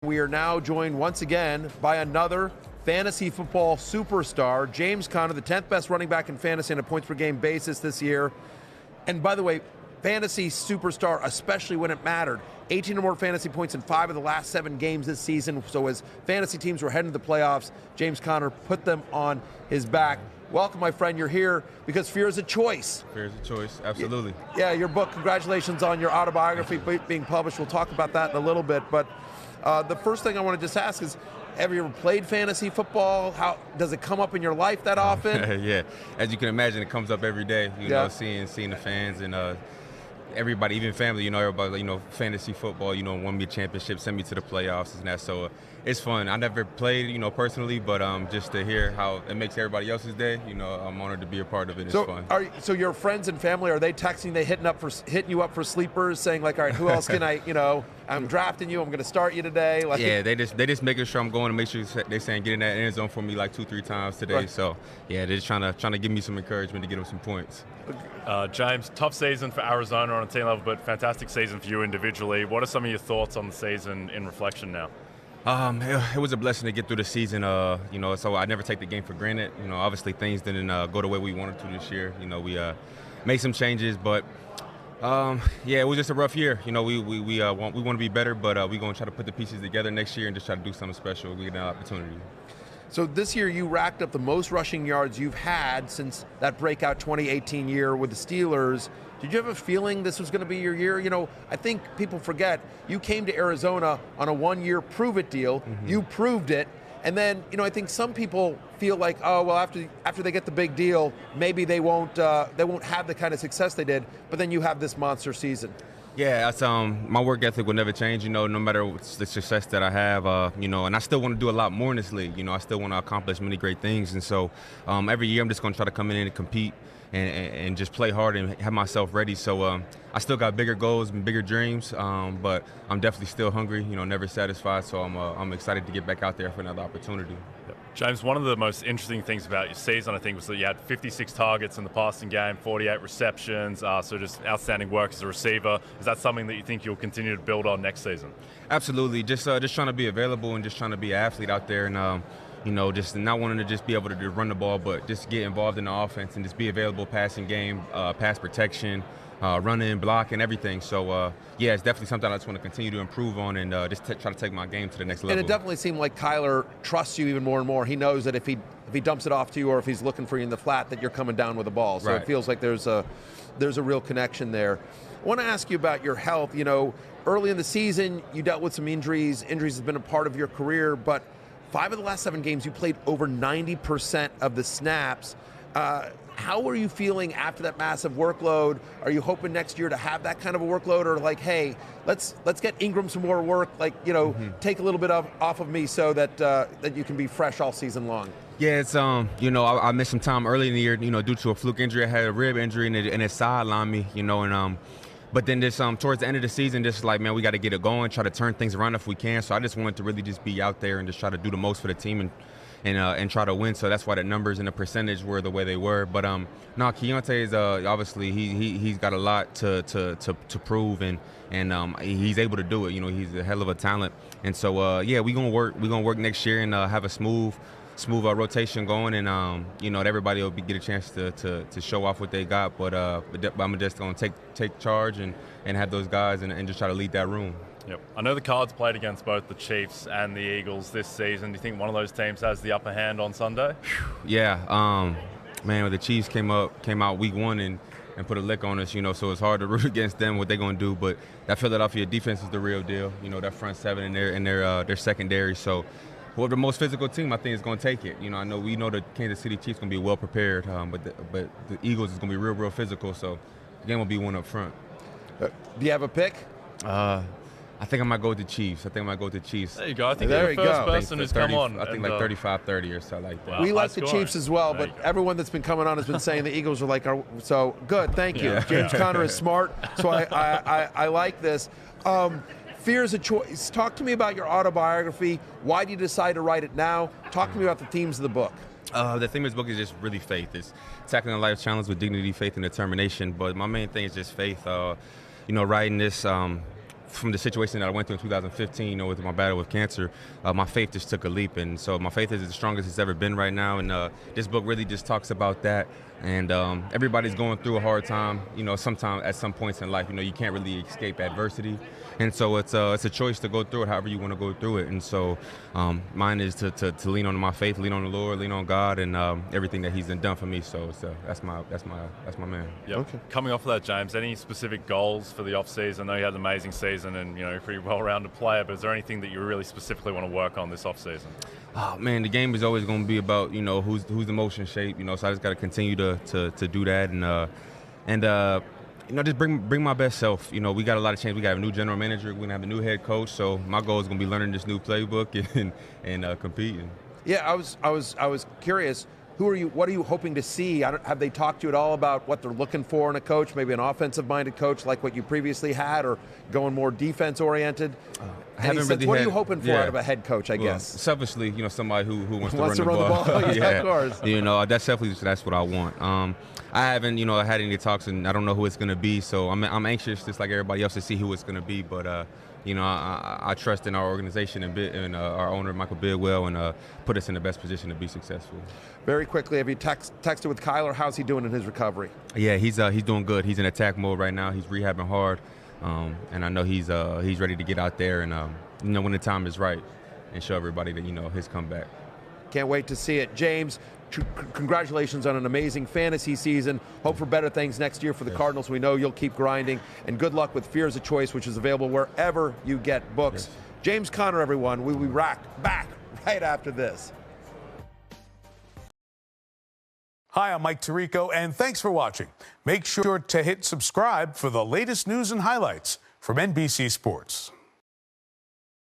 We are now joined once again by another fantasy football superstar, James Conner, the 10th best running back in fantasy on a points per game basis this year. And by the way, fantasy superstar, especially when it mattered. 18 or more fantasy points in 5 of the last 7 games this season. So as fantasy teams were heading to the playoffs, James Conner put them on his back. Welcome, my friend. You're here because fear is a choice. Fear is a choice, absolutely. Yeah, your book, congratulations on your autobiography being published. We'll talk about that in a little bit. But the first thing I want to just ask is, have you ever played fantasy football? How does it come up in your life that often? Yeah, as you can imagine, it comes up every day. You know, seeing the fans and everybody, even family. Everybody. Fantasy football. Won me a championship, sent me to the playoffs and that. So it's fun. I never played, personally, but just to hear how it makes everybody else's day. I'm honored to be a part of it. It's fun. So your friends and family, are they texting? They hitting you up for sleepers, saying like, all right, who else can I? I'm drafting you. I'm going to start you today. Like, yeah, they just making sure I'm going to make sure they're saying get in that end zone for me like 2-3 times today. Right. So yeah, they're just trying to give me some encouragement to get them some points. James, tough season for Arizona on a team level, but fantastic season for you individually. What are some of your thoughts on the season in reflection now? It was a blessing to get through the season. So I never take the game for granted. Obviously things didn't go the way we wanted to this year. We made some changes, but it was just a rough year. We want to be better, but we're going to try to put the pieces together next year and just try to do something special. We get an opportunity. So this year you racked up the most rushing yards you've had since that breakout 2018 year with the Steelers. Did you have a feeling this was going to be your year? I think people forget you came to Arizona on a 1-year prove-it deal. Mm-hmm. You proved it. And then, I think some people feel like, oh, well, after they get the big deal, maybe they won't have the kind of success they did. But then you have this monster season. Yeah, that's my work ethic will never change. No matter the success that I have, and I still want to do a lot more in this league. I still want to accomplish many great things, and so every year I'm just going to try to come in and compete and just play hard and have myself ready. So I still got bigger goals and bigger dreams, but I'm definitely still hungry. Never satisfied. So I'm excited to get back out there for another opportunity. James, one of the most interesting things about your season, I think, was that you had 56 targets in the passing game, 48 receptions, so just outstanding work as a receiver. Is that something that you think you'll continue to build on next season? Absolutely. Just trying to be available and just trying to be an athlete out there, and just not wanting to just be able to just run the ball, but just get involved in the offense and just be available passing game, pass protection, running, blocking, everything. So, it's definitely something I just want to continue to improve on and just try to take my game to the next level. And it definitely seemed like Kyler trusts you even more and more. He knows that if he dumps it off to you or if he's looking for you in the flat, that you're coming down with the ball. So It feels like there's a real connection there. I want to ask you about your health. Early in the season, you dealt with some injuries. Injuries have been a part of your career, but 5 of the last 7 games, you played over 90% of the snaps. How are you feeling after that massive workload? Are you hoping next year to have that kind of a workload, or like, hey, let's get Ingram some more work, take a little bit off of me so that you can be fresh all season long? Yeah, it's I missed some time early in the year, due to a fluke injury. I had a rib injury and it sidelined me, but then this towards the end of the season, just like, man, we got to get it going, try to turn things around if we can. So I just wanted to really just be out there and just try to do the most for the team and try to win. So that's why the numbers and the percentage were the way they were. But Keontae is obviously he's got a lot to prove and he's able to do it. He's a hell of a talent. And so we're gonna work next year and have a smooth rotation going, and everybody will get a chance to show off what they got. But I'm just gonna take charge and have those guys and just try to lead that room. Yep. I know the Cards played against both the Chiefs and the Eagles this season. Do you think one of those teams has the upper hand on Sunday? Yeah, man, the Chiefs came out week 1 and put a lick on us, so it's hard to root against them, what they're going to do. But that Philadelphia defense is the real deal. That front 7 and their secondary. So whoever the most physical team, I think, is going to take it. We know the Kansas City Chiefs going to be well prepared, but the Eagles is going to be real physical. So the game will be one up front. Do you have a pick? I think I might go with the Chiefs. There you go. I think you're the first person who's come on. I think like 35-30 or something like that. Wow, we like the Chiefs as well, but everyone that's been coming on has been saying the Eagles are like, so good. Thank you. James Conner is smart, so I like this. Fear is a choice. Talk to me about your autobiography. Why did you decide to write it now? Talk to me about the themes of the book. The theme of this book is just really faith. It's tackling a life challenge with dignity, faith, and determination. But my main thing is just faith. Writing this from the situation that I went through in 2015, you know, with my battle with cancer, my faith just took a leap. And so my faith is the strongest it's ever been right now. And this book really just talks about that. And everybody's going through a hard time, you know, sometime at some points in life, you know, you can't really escape adversity. And so it's a choice to go through it however you want to go through it. And so mine is to lean on my faith, lean on the Lord, lean on God, and everything that He's done for me. So that's my man. Yep. Okay. Coming off of that, James, any specific goals for the off season? I know you had an amazing season and, you know, pretty well-rounded player, but is there anything that you really specifically want to work on this off season? Oh man, the game is always going to be about, you know, who's the most in shape, you know. So I just got to continue to do that and you know, just bring my best self. You know, we got a lot of change. We got a new general manager. We're gonna have a new head coach. So my goal is gonna be learning this new playbook and competing. Yeah, I was curious. What are you hoping to see? Have they talked to you at all about what they're looking for in a coach? Maybe an offensive-minded coach like what you previously had, or going more defense-oriented? What are you hoping for out of a head coach? I guess selfishly, you know, somebody who wants to run the ball. Yeah, of course. You know, that's what I want. I haven't, you know, had any talks, and I don't know who it's going to be. So I'm anxious, just like everybody else, to see who it's going to be. But you know, I trust in our organization and our owner, Michael Bidwell, and put us in the best position to be successful. Very quickly, have you texted with Kyler? How's he doing in his recovery? Yeah, he's doing good. He's in attack mode right now. He's rehabbing hard, and I know he's ready to get out there and you know, when the time is right, and show everybody that, you know, his comeback. Can't wait to see it, James. Congratulations on an amazing fantasy season. Hope for better things next year for the Cardinals. We know you'll keep grinding. And good luck with Fear is a Choice, which is available wherever you get books. Yes. James Conner, everyone. We'll be back right after this. Hi, I'm Mike Tirico, and thanks for watching. Make sure to hit subscribe for the latest news and highlights from NBC Sports.